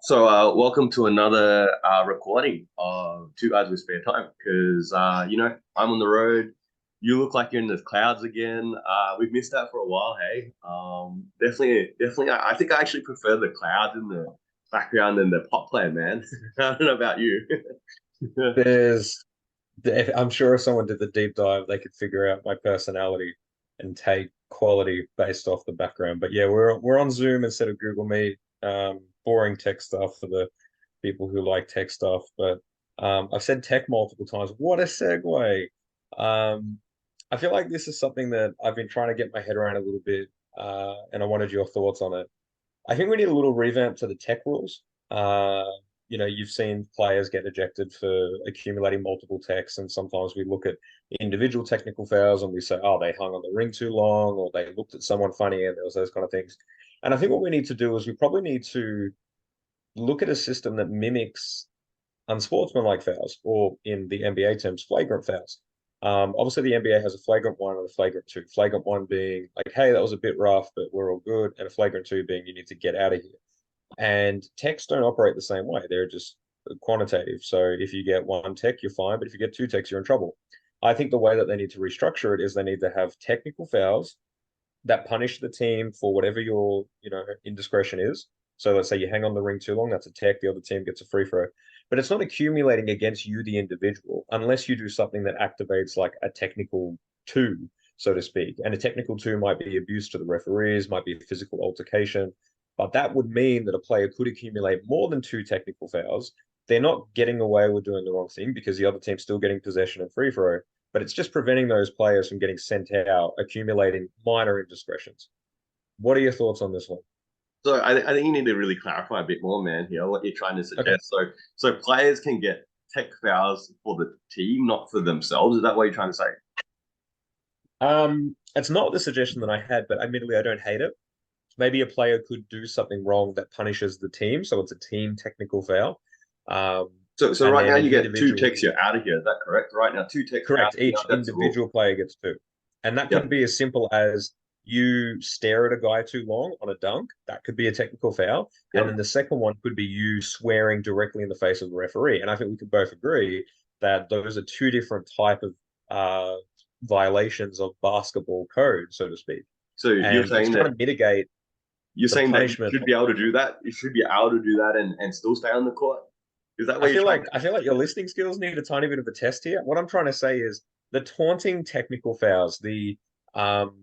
Welcome to another recording of Two Guys with Spare Time. Because I'm on the road. You look like you're in the clouds again. We've missed out for a while. Hey, definitely. I think I actually prefer the clouds in the background than the pop player, man. I don't know about you. There's, I'm sure if someone did the deep dive, they could figure out my personality and take quality based off the background. But yeah, we're on Zoom instead of Google Meet. Boring tech stuff for the people who like tech stuff. But I've said tech multiple times. What a segue! Um, I feel like this is something that I've been trying to get my head around a little bit, and I wanted your thoughts on it. I think we need a little revamp to the tech rules. Uh, you've seen players get ejected for accumulating multiple techs, and sometimes we look at individual technical fouls and we say, oh, they hung on the ring too long, or they looked at someone funny, and there was those kind of things. And I think what we need to do is we probably need to look at a system that mimics unsportsmanlike fouls, or in the NBA terms, flagrant fouls. Obviously, the NBA has a flagrant one and a flagrant two. Flagrant one being like, hey, that was a bit rough, but we're all good. And a flagrant two being, you need to get out of here. And techs don't operate the same way. They're just quantitative. So if you get one tech, you're fine. But if you get two techs, you're in trouble. I think the way that they need to restructure it is they need to have technical fouls that punish the team for whatever your, indiscretion is. So let's say you hang on the ring too long, that's a tech, the other team gets a free throw. But it's not accumulating against you, the individual, unless you do something that activates like a technical two, so to speak. And a technical two might be abuse to the referees, might be a physical altercation. But that would mean that a player could accumulate more than two technical fouls. They're not getting away with doing the wrong thing because the other team's still getting possession and free throw, but it's just preventing those players from getting sent out, accumulating minor indiscretions. What are your thoughts on this one? I think you need to really clarify a bit more, man. Here, what you're trying to Okay. suggest. So players can get tech fouls for the team, not for themselves. Is that what you're trying to say? It's not the suggestion that I had, but admittedly, I don't hate it. Maybe a player could do something wrong that punishes the team, so it's a team technical foul. Um, So and right now then an you get two individual, ticks, you're out of here. Is that correct? Right now, two ticks out correct, of here. each That's the rule. individual player gets two. And that could Yep. be as simple as you stare at a guy too long on a dunk. That could be a technical foul. And then Yep. the second one could be you swearing directly in the face of the referee. And I think we could both agree that those are two different type of violations of basketball code, so to speak. So And it's trying to mitigate you're the saying that you punishment. should be able to do that. You should be able to do that and still stay on the court. Is that I what you're feel trying like to? I feel like your listening skills need a tiny bit of a test here. What I'm trying to say is the taunting technical fouls, the um,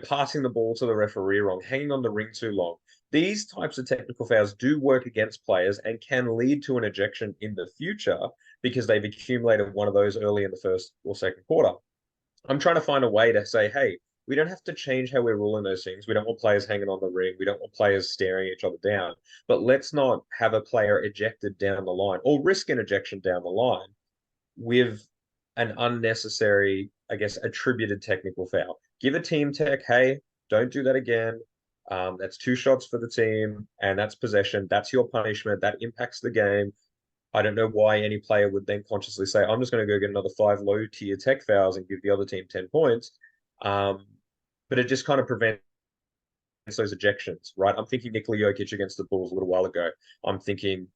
passing the ball to the referee wrong, hanging on the ring too long. These types of technical fouls do work against players and can lead to an ejection in the future because they've accumulated one of those early in the first or second quarter. I'm trying to find a way to say, hey, we don't have to change how we're ruling those things. We don't want players hanging on the ring. We don't want players staring each other down. But let's not have a player ejected down the line or risk an ejection down the line with an unnecessary, I guess, attributed technical foul. Give a team tech, hey, don't do that again. That's two shots for the team, and that's possession. That's your punishment. That impacts the game. I don't know why any player would then consciously say, I'm just going to go get another five low tier tech fouls and give the other team 10 points. Um, but it just kind of prevents those ejections, right? I'm thinking Nikola Jokic against the Bulls a little while ago. I'm thinking,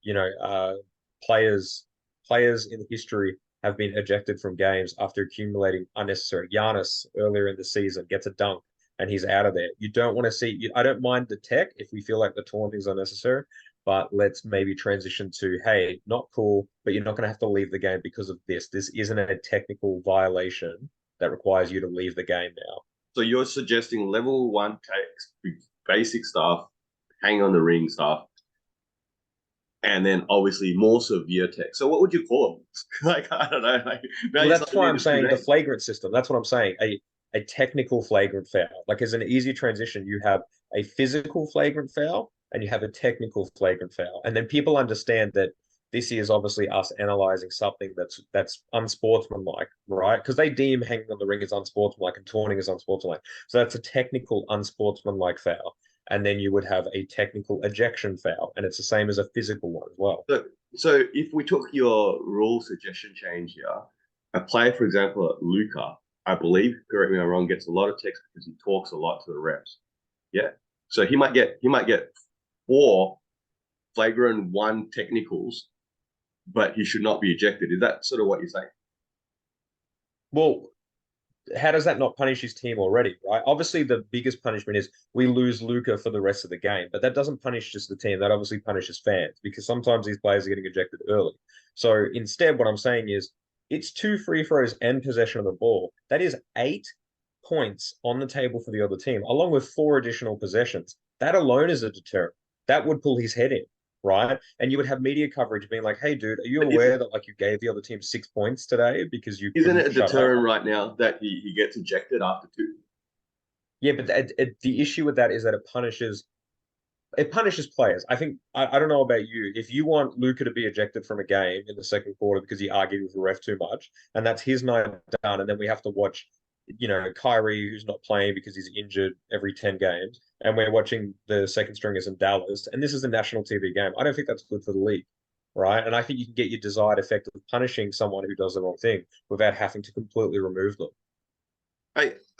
players in history have been ejected from games after accumulating unnecessary. Giannis earlier in the season gets a dunk and he's out of there. You don't want to see. I don't mind the tech if we feel like the taunting is unnecessary, but let's maybe transition to, hey, not cool, but you're not going to have to leave the game because of this. This isn't a technical violation that requires you to leave the game now. So you're suggesting level one text, basic stuff, hang on the ring stuff, and then obviously more severe text. So what would you call them? Like I don't know. Like now Well, you that's suddenly why need I'm a two saying the names. flagrant system. That's what I'm saying. A technical flagrant foul. Like as an easy transition, you have a physical flagrant foul and you have a technical flagrant foul. And then people understand that this is obviously us analyzing something that's unsportsmanlike, right? Because they deem hanging on the ring as unsportsmanlike and taunting as unsportsmanlike. So that's a technical unsportsmanlike foul. And then you would have a technical ejection foul, and it's the same as a physical one as well. So so if we took your rule suggestion change here, a player, for example, Luca, I believe, correct me if I'm wrong, gets a lot of text because he talks a lot to the refs. Yeah. So he might get four. flagrant one technicals, but he should not be ejected. Is that sort of what you're saying? Well, how does that not punish his team already, right? Obviously, the biggest punishment is we lose Luca for the rest of the game, but that doesn't punish just the team. That obviously punishes fans because sometimes these players are getting ejected early. So instead, what I'm saying is it's two free throws and possession of the ball. That is 8 points on the table for the other team, along with 4 additional possessions. That alone is a deterrent. That would pull his head in, right? And you would have media coverage being like, "Hey, dude, are you But aware that like you gave the other team 6 points today because you isn't it couldn't a shut up?" deterrent right now that he gets ejected after two? Yeah, but the issue with that is that it punishes players. I think I don't know about you. If you want Luca to be ejected from a game in the second quarter because he argued with the ref too much, and that's his night done, and then we have to watch, Kyrie who's not playing because he's injured every 10 games, and we're watching the second stringers in Dallas, and this is a national TV game. I don't think that's good for the league, right? And I think you can get your desired effect of punishing someone who does the wrong thing without having to completely remove them.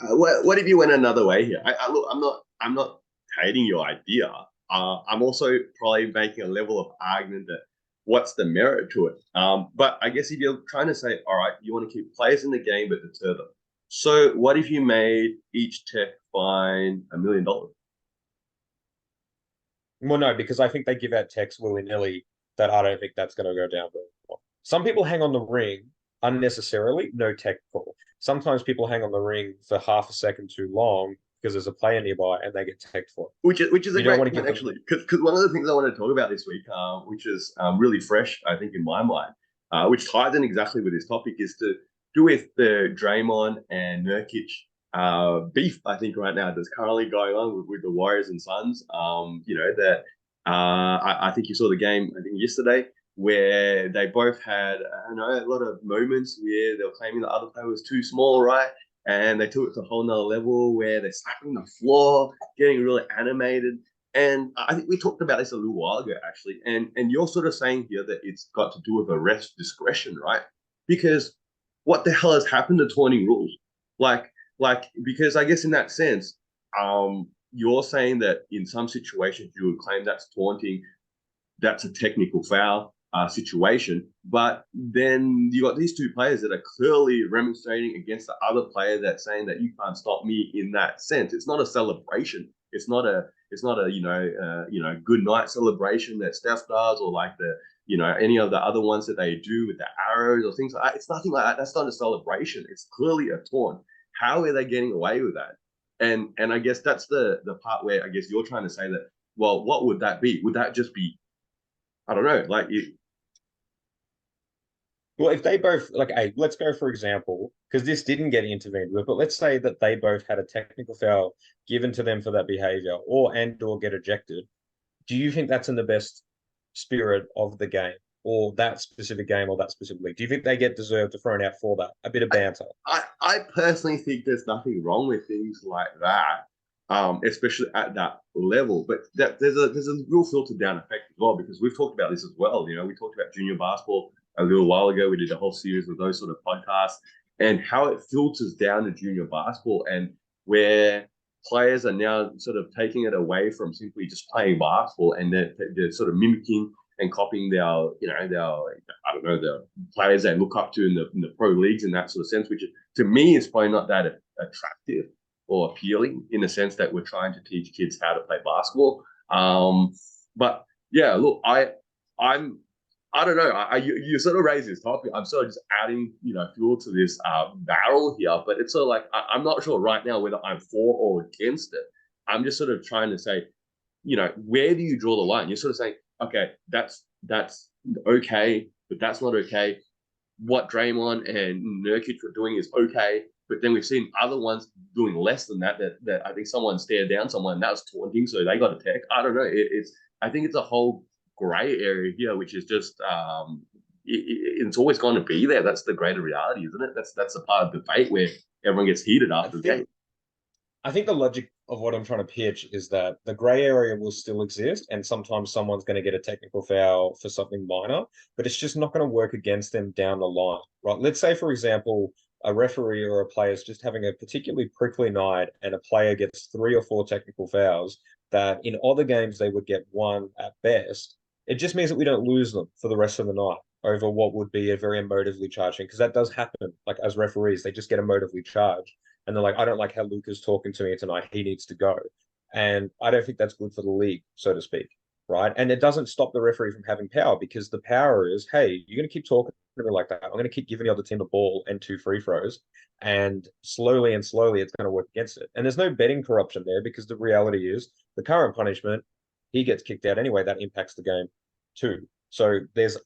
What if you went another way here? Look, I'm not hating your idea. I'm also probably making a level of argument that what's the merit to it? But I guess if you're trying to say, all right, you want to keep players in the game but deter them. So what if you made each tech fine $1 million? Well, no, because I think they give out texts willy-nilly that I don't think that's going to go down very well. Some people hang on the ring unnecessarily, no tech call. Sometimes people hang on the ring for half a second too long because there's a player nearby and they get teched for it. Which is a You don't great want to point give them. actually, because one of the things I want to talk about this week, which is really fresh, I think, in my mind, which ties in exactly with this topic, is to do with the Draymond and Nurkic beef. I think right now that's currently going on with the Warriors and Suns. That I think you saw the game. I think yesterday where they both had I don't know a lot of moments where they were claiming the other player was too small, right? And they took it to a whole nother level where they're slapping the floor, getting really animated. And I think we talked about this a little while ago, actually. And you're sort of saying here that it's got to do with a ref's discretion, right? Because what the hell has happened to taunting rules? Like, because I guess in that sense, you're saying that in some situations you would claim that's taunting, that's a technical foul situation. But then you got these two players that are clearly remonstrating against the other player that's saying that you can't stop me in that sense. It's not a celebration. It's not a good night celebration that Steph does or like the any of the other ones that they do with the arrows or things like that. It's nothing like that. That's not a celebration. It's clearly a taunt. How are they getting away with that? And I guess that's the part where I guess you're trying to say that, well, what would that be? Would that just be I don't know. Like it, Well, if they both like, hey, let's go for example, because this didn't get intervened with, but let's say that they both had a technical foul given to them for that behavior, or get ejected. Do you think that's in the best spirit of the game, or that specific game, or that specific league? Do you think they get deserved to thrown out for that? A bit of I, banter. I personally think there's nothing wrong with things like that, especially at that level. But there's a real filter down effect as well because we've talked about this as well. We talked about junior basketball a little while ago. We did a whole series of those sort of podcasts and how it filters down to junior basketball and where players are now sort of taking it away from simply just playing basketball and they're sort of mimicking and copying their, I don't know, the players they look up to in the pro leagues in that sort of sense, which to me is probably not that attractive or appealing in the sense that we're trying to teach kids how to play basketball. But yeah, look, I'm I don't know. You sort of raise this topic. I'm sort of just adding, fuel to this barrel here. But it's sort of like I'm not sure right now whether I'm for or against it. I'm just sort of trying to say, where do you draw the line? You're sort of saying, okay, that's okay, but that's not okay. What Draymond and Nurkic were doing is okay, but then we've seen other ones doing less than that. That I think someone stared down someone that was taunting, so they got a tech. I don't know. I think it's a whole gray area here, which is just it's always going to be there. That's the greater reality, isn't it? That's the part of the debate where everyone gets heated I after the game. think I think the logic of what I'm trying to pitch is that the gray area will still exist, and sometimes someone's going to get a technical foul for something minor, but it's just not going to work against them down the line, right? Let's say, for example, a referee or a player is just having a particularly prickly night, and a player gets 3 or 4 technical fouls that in other games they would get one at best. It just means that we don't lose them for the rest of the night over what would be a very emotively charging, because that does happen. Like as referees, they just get emotively charged, and they're like, "I don't like how Luca's talking to me tonight. He needs to go," and I don't think that's good for the league, so to speak, right? And it doesn't stop the referee from having power because the power is, hey, you're going to keep talking to me like that. I'm going to keep giving the other team the ball and two free throws, and slowly, it's going to work against it. And there's no betting corruption there because the reality is the current punishment, he gets kicked out anyway. That impacts the game too. So there's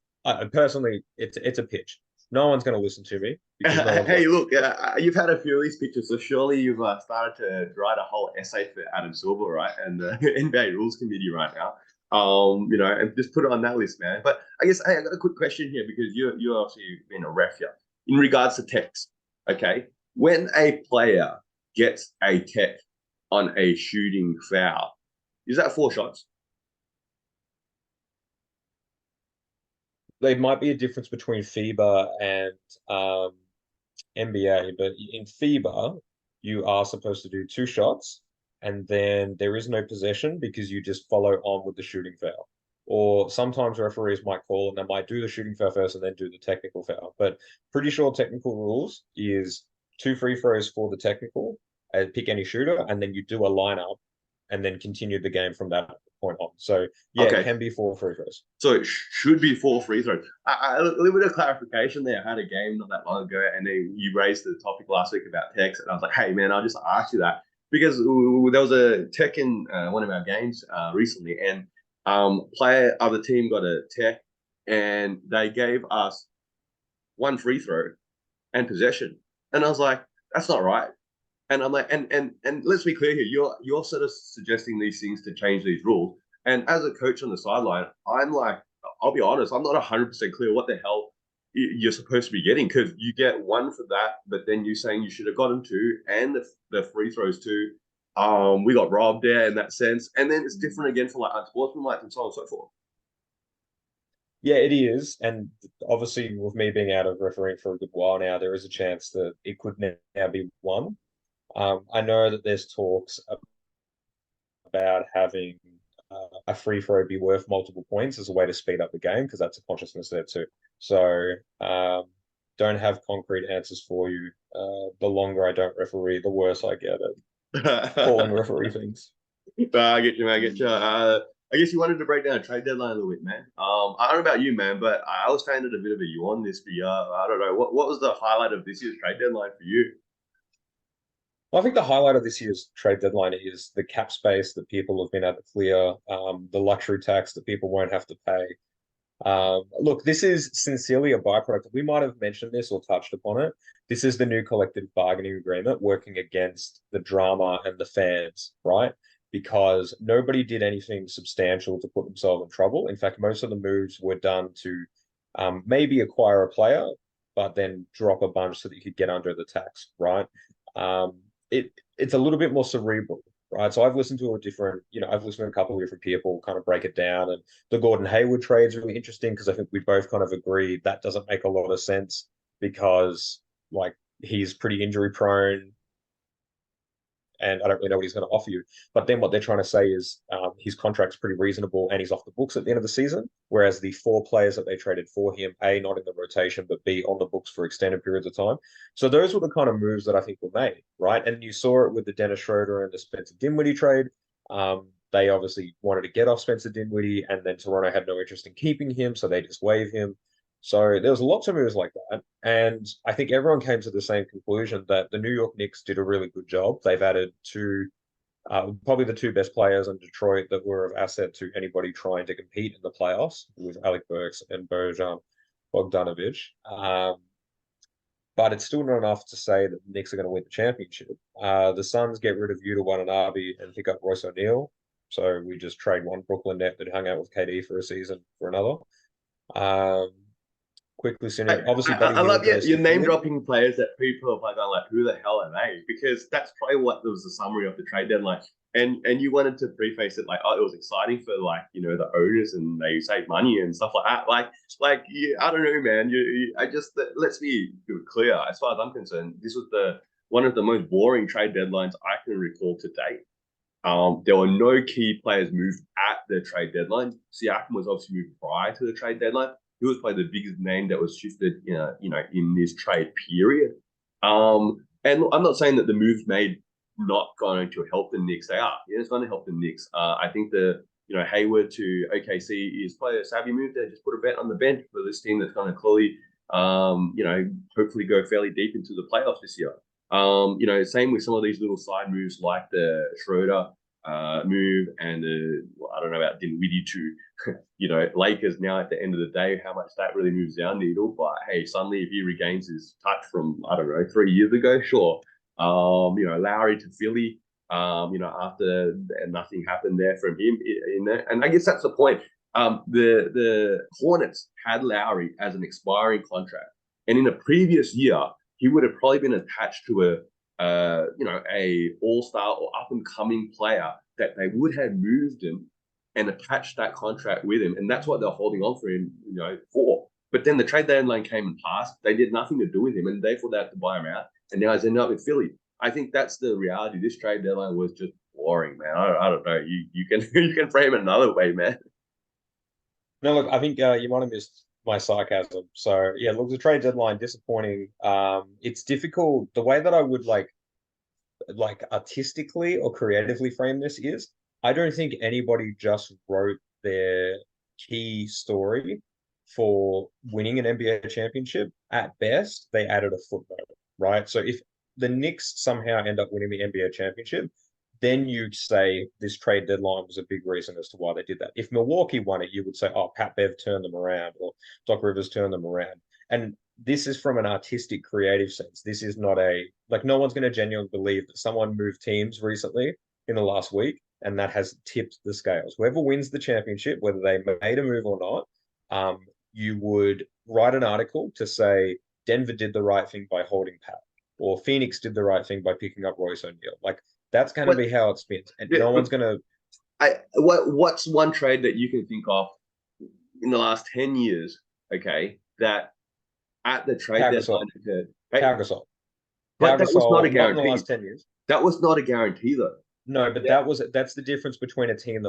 personally, it's a pitch. No one's going to listen to me because no one's Hey, watching. look, you've had a few of these pictures, so surely you've started to write a whole essay for Adam Silver, right? And the NBA Rules Committee right now. And just put it on that list, man. But I guess I got a quick question here because you're obviously been a ref here. In regards to techs, okay, when a player gets a tech on a shooting foul, is that 4 shots? There might be a difference between FIBA and NBA, but in FIBA, you are supposed to do 2 shots, and then there is no possession because you just follow on with the shooting foul. Or sometimes referees might call and they might do the shooting foul first and then do the technical foul. But pretty sure technical rules is 2 free throws for the technical, pick any shooter, and then you do a lineup and then continue the game from that point on. So yeah, it Okay, can be 4 free throws. so it should be 4 free throws. A little bit of clarification there. I had a game not that long ago, and then you raised the topic last week about techs, and I was like, "Hey, man, I'll just ask you that because there was a tech in one of our games recently, and player of the team got a tech, and they gave us one free throw and possession, and I was like, that's not right. And I'm like, and let's be clear here. You're sort of suggesting these things to change these rules. And as a coach on the sideline, I'm like, I'll be honest, I'm not 100% clear what the hell you're supposed to be getting because you get one for that, but then you're saying you should have gotten two and the free throws too. We got robbed there in that sense, and then it's different again for like unsportsmanlike and so on and so forth. Yeah, it is. And obviously, with me being out of refereeing for a good while now, there is a chance that it could now be one. I know that there's talks about having a free throw be worth multiple points as a way to speed up the game because that's a consciousness there too. So don't have concrete answers for you. The longer I don't referee, the worse I get at calling referee things. I get you, man. I get you. I guess you wanted to break down a trade deadline a little bit, man. I don't know about you, man, but I was finding a bit of a yawn this year. I don't know. What was the highlight of this year's trade deadline for you? Well, I think the highlight of this year's trade deadline is the cap space that people have been able to clear, the luxury tax that people won't have to pay. Look, this is sincerely a byproduct. We might have mentioned this or touched upon it. This is the new collective bargaining agreement working against the drama and the fans, right? Because nobody did anything substantial to put themselves in trouble. In fact, most of the moves were done to maybe acquire a player, but then drop a bunch so that you could get under the tax, right? It's a little bit more cerebral, right? So I've listened to I've listened to a couple of different people kind of break it down, and the Gordon Hayward trade is really interesting because I think we both kind of agree that doesn't make a lot of sense because like he's pretty injury prone and I don't really know what he's going to offer you. But then what they're trying to say is his contract's pretty reasonable and he's off the books at the end of the season. Whereas the 4 players that they traded for him, A, not in the rotation, but B, on the books for extended periods of time. So those were the kind of moves that I think were made, right? And you saw it with the Dennis Schroeder and the Spencer Dinwiddie trade. They obviously wanted to get off Spencer Dinwiddie, and then Toronto had no interest in keeping him, so they just waived him. So there was lots of moves like that. And I think everyone came to the same conclusion that the New York Knicks did a really good job. They've added probably the 2 best players in Detroit that were of asset to anybody trying to compete in the playoffs with Alec Burks and Bojan Bogdanovic. But it's still not enough to say that the Knicks are going to win the championship. The Suns get rid of Yuta Watanabe and pick up Royce O'Neal. So we just trade one Brooklyn net that hung out with KD for a season for another. Um, Quickly I, soon, obviously I Buddy Hield love goes your to name Philly. dropping players that people are going like, who the hell are they? Because that's probably what was the summary of the trade deadline. And you wanted to preface it like, oh, it was exciting for like the owners and they save money and stuff like that. I don't know, man. I just let's be clear. As far as I'm concerned, this was the one of the most boring trade deadlines I can recall to date. There were no key players moved at the trade deadline. Siakam was obviously moved prior to the trade deadline. He was probably the biggest name that was shifted, in this trade period. And I'm not saying that the moves made not going to help the Knicks. They are. Yeah, it's going to help the Knicks. I think Hayward to OKC is probably a savvy move there. Just put a bet on the bench for this team that's going to clearly, hopefully go fairly deep into the playoffs this year. Same with some of these little side moves like the Schroeder move and I don't know about Dinwiddie to, Lakers now at the end of the day, how much that really moves our needle. But hey, suddenly if he regains his touch from, I don't know, 3 years ago, sure. Lowry to Philly, after nothing happened there from him in there. And I guess that's the point. The Hornets had Lowry as an expiring contract. And in a previous year, he would have probably been attached to a all-star or up-and-coming player that they would have moved him and attached that contract with him. And that's what they're holding on for him, for. But then the trade deadline came and passed. They did nothing to do with him, and therefore they had to buy him out. And now he's ended up with Philly. I think that's the reality. This trade deadline was just boring, man. I don't know. You can you can frame it another way, man. No, look, I think you might have missed my sarcasm. So yeah, look, the trade deadline disappointing. It's difficult. The way that I would like artistically or creatively frame this is I don't think anybody just wrote their key story for winning an NBA championship. At best, they added a footnote, right? So if the Knicks somehow end up winning the NBA championship, then you say this trade deadline was a big reason as to why they did that. If Milwaukee won it, you would say, oh, Pat Bev turned them around or Doc Rivers turned them around. And this is from an artistic, creative sense. This is not no one's going to genuinely believe that someone moved teams recently in the last week and that has tipped the scales. Whoever wins the championship, whether they made a move or not, you would write an article to say Denver did the right thing by holding Pat, or Phoenix did the right thing by picking up Royce O'Neal. Like that's going to be how it spins, and no one's going to. What's one trade that you can think of in the last 10 years? Okay, that at the trade deadline occurred. Hey, but that was not a guarantee. Not in the last 10 years. That was not a guarantee, though. No, but that's the difference between a team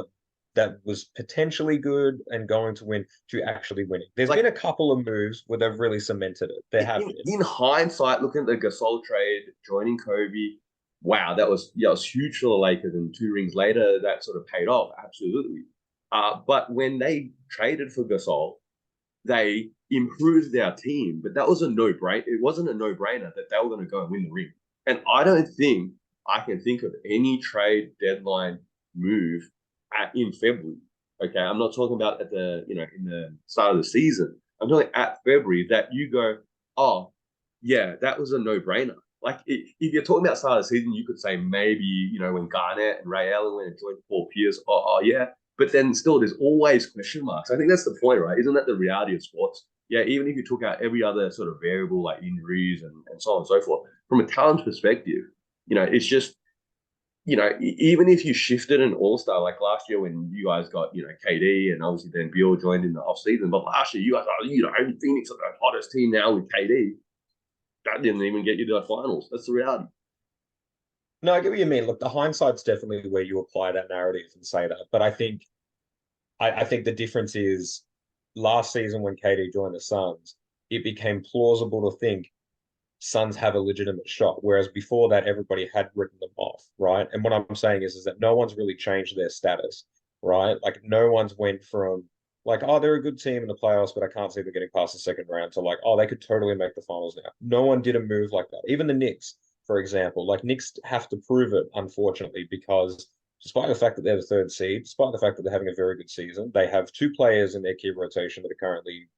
that was potentially good and going to win to actually winning. There's been a couple of moves where they've really cemented it. There have been. In hindsight, looking at the Gasol trade, joining Kobe, wow, that was huge for the Lakers. And 2 rings later, that sort of paid off. Absolutely. But when they traded for Gasol, they improved their team. But that was a no-brainer. It wasn't a no-brainer that they were going to go and win the ring. And I don't think I can think of any trade deadline move in February. Okay, I'm not talking about at the in the start of the season. I'm talking at February that you go, oh yeah, that was a no-brainer. Like if you're talking about start of the season, you could say maybe when Garnett and Ray Allen went and joined Paul Pierce. Oh yeah, but then still there's always question marks. I think that's the point, right? Isn't that the reality of sports? Yeah, even if you took out every other sort of variable like injuries and so on and so forth, from a talent perspective, it's just even if you shifted an all-star like last year when you guys got, KD and obviously then Beal joined in the off-season, but last year you guys are, Phoenix are the hottest team now with KD. That didn't even get you to the finals. That's the reality. No, I get what you mean. Look, the hindsight's definitely where you apply that narrative and say that. But I think the difference is last season when KD joined the Suns, it became plausible to think Suns have a legitimate shot. Whereas before that, everybody had written them off, right? And what I'm saying is that no one's really changed their status, right? Like no one's went from like, oh, they're a good team in the playoffs, but I can't see them getting past the second round to like, oh, they could totally make the finals now. No one did a move like that. Even the Knicks, for example, like Knicks have to prove it, unfortunately, because despite the fact that they're the third seed, despite the fact that they're having a very good season, they have 2 players in their key rotation that are currently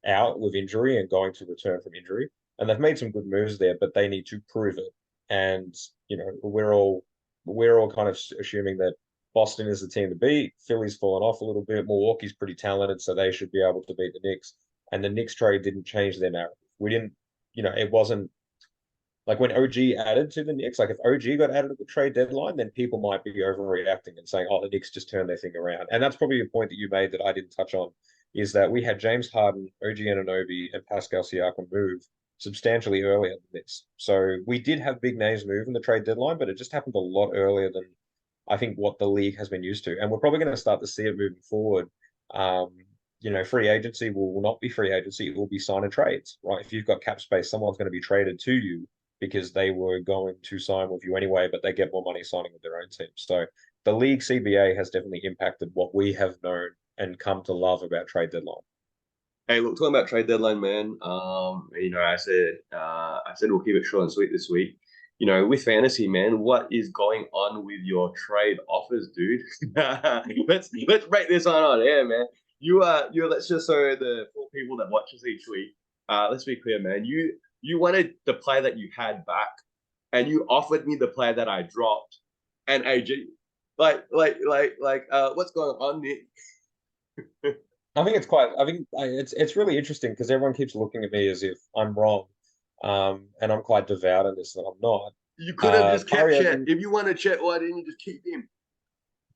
out with injury and going to return from injury. And they've made some good moves there, but they need to prove it. And we're all kind of assuming that Boston is the team to beat. Philly's fallen off a little bit. Milwaukee's pretty talented, so they should be able to beat the Knicks. And the Knicks trade didn't change their narrative. We didn't, it wasn't like when OG added to the Knicks. Like if OG got added at the trade deadline, then people might be overreacting and saying, "Oh, the Knicks just turned their thing around." And that's probably a point that you made that I didn't touch on. Is that we had James Harden, OG Anunoby, and Pascal Siakam move substantially earlier than this. So we did have big names move in the trade deadline, but it just happened a lot earlier I think, what the league has been used to. And we're probably going to start to see it moving forward. Um, free agency will not be free agency. It will be sign and trades, right? If you've got cap space, someone's going to be traded to you because they were going to sign with you anyway, but they get more money signing with their own team. So the league CBA has definitely impacted what we have known and come to love about trade deadline. Hey, look, talking about trade deadline, man. I said we'll keep it short and sweet this week. With fantasy, man, what is going on with your trade offers, dude? Let's break this on air, man. Let's just so the 4 people that watch us each week. Let's be clear, man. You wanted the player that you had back, and you offered me the player that I dropped, and AG, what's going on, Nick? I think it's really interesting because everyone keeps looking at me as if I'm wrong. And I'm quite devout in this that I'm not. You could have just kept Kyrie Chet. Irving, If you want to Chet, why didn't you just keep him?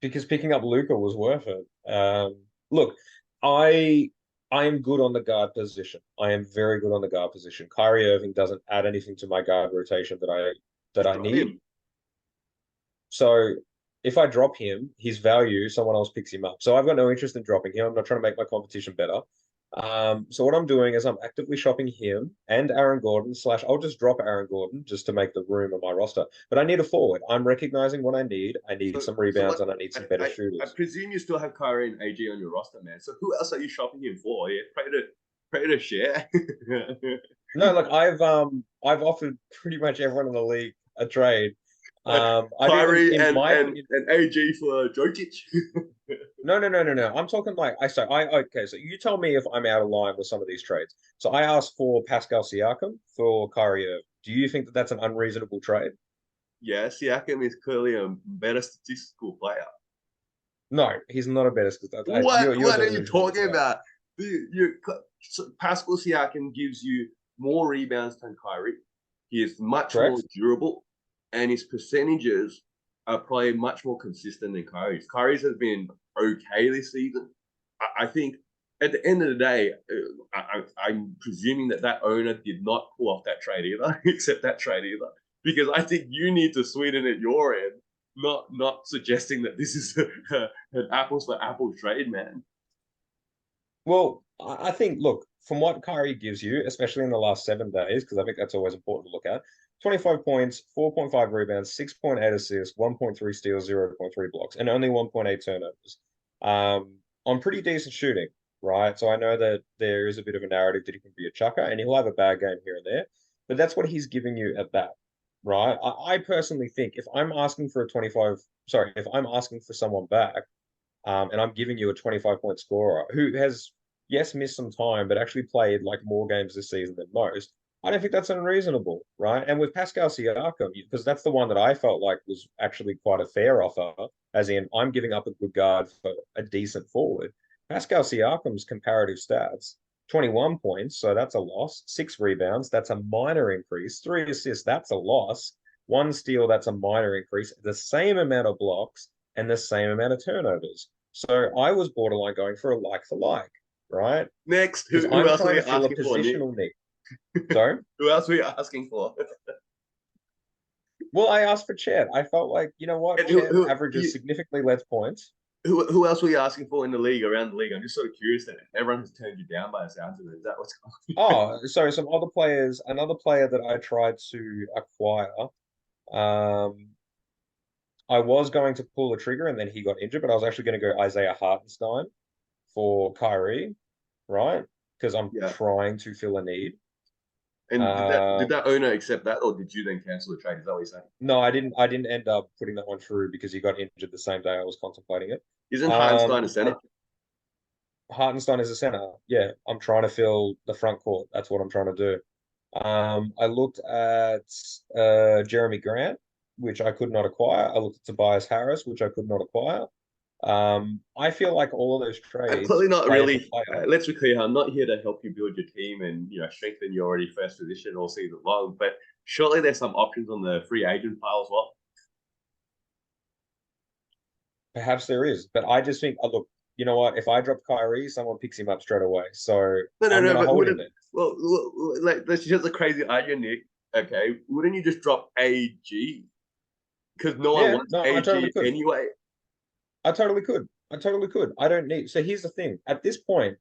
because picking up Luca was worth it. Look, I I am good on the guard position. I am very good on the guard position. Kyrie Irving doesn't add anything to my guard rotation that Just I drop need. him. So if I drop him, his value, someone else picks him up. So I've got no interest in dropping him. I'm not trying to make my competition better. So what I'm doing is I'm actively shopping him and Aaron Gordon slash I'll just drop Aaron Gordon just to make the room on my roster. But I need a forward. I'm recognizing what I need. I need So, some so rebounds what? and I need I, some better I shooters. presume you still have Kyrie and AG on your roster, man. So who else are you shopping him for? Yeah, pray to share. No, look, I've offered pretty much everyone in the league a trade. I do think, Kyrie in and my and opinion, and AG for Jokic. no. I'm talking like okay. So you tell me if I'm out of line with some of these trades. So I asked for Pascal Siakam for Kyrie Irving. Do you think that that's an unreasonable trade? Yeah, Siakam is clearly a better statistical player. No, he's not a better. What You're what are you delusional as talking well. about? Pascal Siakam gives you more rebounds than Kyrie. He is much more Correct? durable, and his percentages are probably much more consistent than Kyrie's. Kyrie's has been okay this season. I think at the end of the day, I'm presuming that owner did not pull off that trade either, accept that trade either, because I think you need to sweeten it your end, not suggesting that this is an apples for apples trade, man. Well, I think, look, from what Kyrie gives you, especially in the last 7 days, because I think that's always important to look at, 25 points, 4.5 rebounds, 6.8 assists, 1.3 steals, 0.3 blocks, and only 1.8 turnovers. On pretty decent shooting, right? So I know that there is a bit of a narrative that he can be a chucker and he'll have a bad game here and there, but that's what he's giving you at that, right? I personally think if I'm asking for a 25, sorry, if I'm asking for someone back, and I'm giving you a 25-point scorer who has, yes, missed some time, but actually played like more games this season than most. I don't think that's unreasonable, right? And with Pascal Siakam, because that's the one that I felt like was actually quite a fair offer, as in I'm giving up a good guard for a decent forward. Pascal Siakam's comparative stats: 21 points, so that's a loss. 6 rebounds, that's a minor increase. 3 assists, that's a loss. 1 steal, that's a minor increase. The same amount of blocks and the same amount of turnovers. So I was borderline going for a like for like, right? Next, Because who I'm else are trying we to fill a asking for, Nick? positional need. Sorry. Who else are we asking for? Well, I asked for Chet. I felt like, you know what? And who, Chet who, averages significantly less points. who else were you asking for in the league, around the league? I'm just sort of curious that everyone has turned you down by the sounds of it. Is that what's going on? Oh, sorry. Some other players, another player that I tried to acquire. Um, I was going to pull the trigger and then he got injured, but I was actually going to go Isaiah Hartenstein for Kyrie, right? Because I'm Yeah. trying to fill a need. And did Um, that owner accept that, or did you then cancel the trade? Is that what you're saying? no, I didn't end up putting that one through because he got injured the same day I was contemplating it. Isn't Hartenstein a I, center? Hartenstein is a center. Yeah, I'm trying to fill the front court. That's what I'm trying to do. I looked at Jeremy Grant, which I could not acquire. I looked at Tobias Harris, which I could not acquire. I feel like all of those I'm trades, clearly not player for really. player. Let's be clear. I'm not here to help you build your team and strengthen your already first position all season long. But surely there's some options on the free agent pile as well. Perhaps there is, but I just think, look, you know what? If I drop Kyrie, someone picks him up straight away. So No, no, I'm no. going to But hold him wouldn't there. like that's just a crazy idea, Nick. Okay, wouldn't you just drop AG? because no one Yeah, wants no, I totally AG could. anyway. I totally could. I totally could. I don't need. So here's the thing. At this point,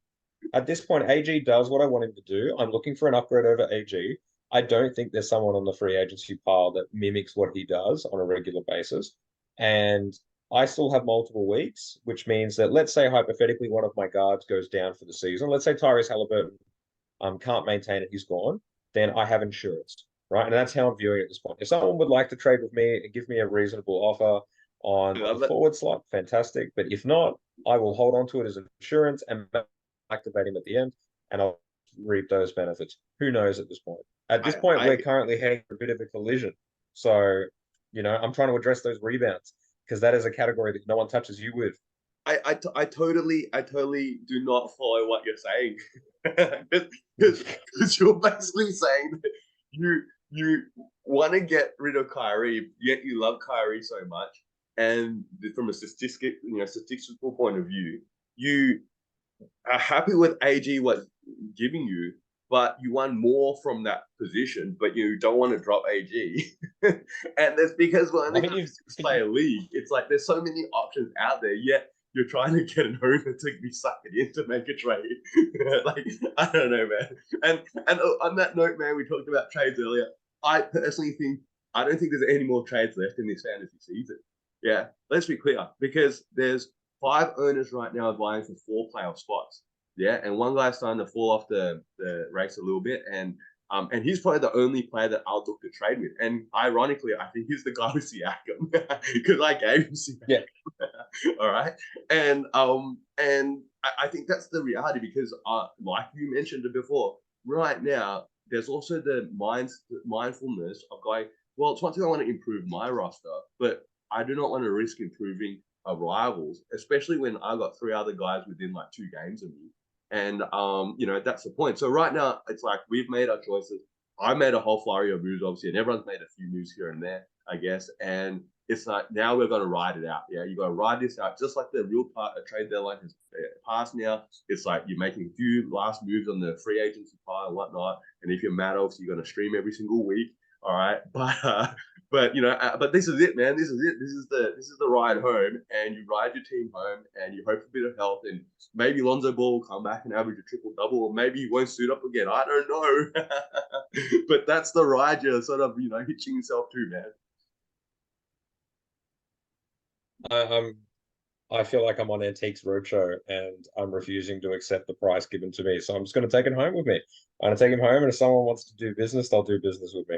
AG does what I want him to do. I'm looking for an upgrade over AG. I don't think there's someone on the free agency pile that mimics what he does on a regular basis. And I still have multiple weeks, which means that let's say hypothetically one of my guards goes down for the season. Let's say Tyrese Halliburton can't maintain it, he's gone, then I have insurance, right? And that's how I'm viewing it at this point. If someone would like to trade with me and give me a reasonable offer I on the love it. forward slot, fantastic. But if not, I will hold on to it as insurance and activate him at the end, and I'll reap those benefits. Who knows at this point? At this point, I we're currently heading for a bit of a collision. So, I'm trying to address those rebounds because that is a category that no one touches you with. I totally do not follow what you're saying because you're basically saying that you want to get rid of Kyrie, yet you love Kyrie so much, and from a statistical point of view, you are happy with AG what's giving you, but you want more from that position, but you don't want to drop AG. And that's because we're I only mean, a six-player league. It's like there's so many options out there, yet you're trying to get an owner to be sucked in to make a trade. Like, I don't know, man. And on that note, man, we talked about trades earlier. I personally think I don't think there's any more trades left in this fantasy season. Yeah, let's be clear, because there's 5 owners right now vying for 4 playoff spots. Yeah, and one guy's starting to fall off the race a little bit, and he's probably the only player that I'll look to trade with. And ironically, I think he's the guy with Siakam because I gave him Siakam. yeah, All right, and I think that's the reality because, like you mentioned it before, right now there's also the mindfulness of going. Well, it's one thing I want to improve my roster, but I do not want to risk improving rivals, especially when I got 3 other guys within like 2 games of me. And that's the point. So right now, it's like we've made our choices. I made a whole flurry of moves, obviously, and everyone's made a few moves here and there, I guess. And it's like now we're gonna ride it out. Yeah, you gotta ride this out, just like the real trade deadline has passed now. It's like you're making a few last moves on the free agency pile and whatnot. And if you're mad, obviously you're gonna stream every single week. All right, but this is it, man. This is it. This is the ride home, and you ride your team home, and you hope for a bit of health, and maybe Lonzo Ball will come back and average a triple double, or maybe he won't suit up again. I don't know, but that's the ride you're sort of hitching yourself to, man. I'm. I feel like I'm on Antiques Roadshow and I'm refusing to accept the price given to me. So I'm just going to take it home with me. I'm going to take him home, and if someone wants to do business, they'll do business with me.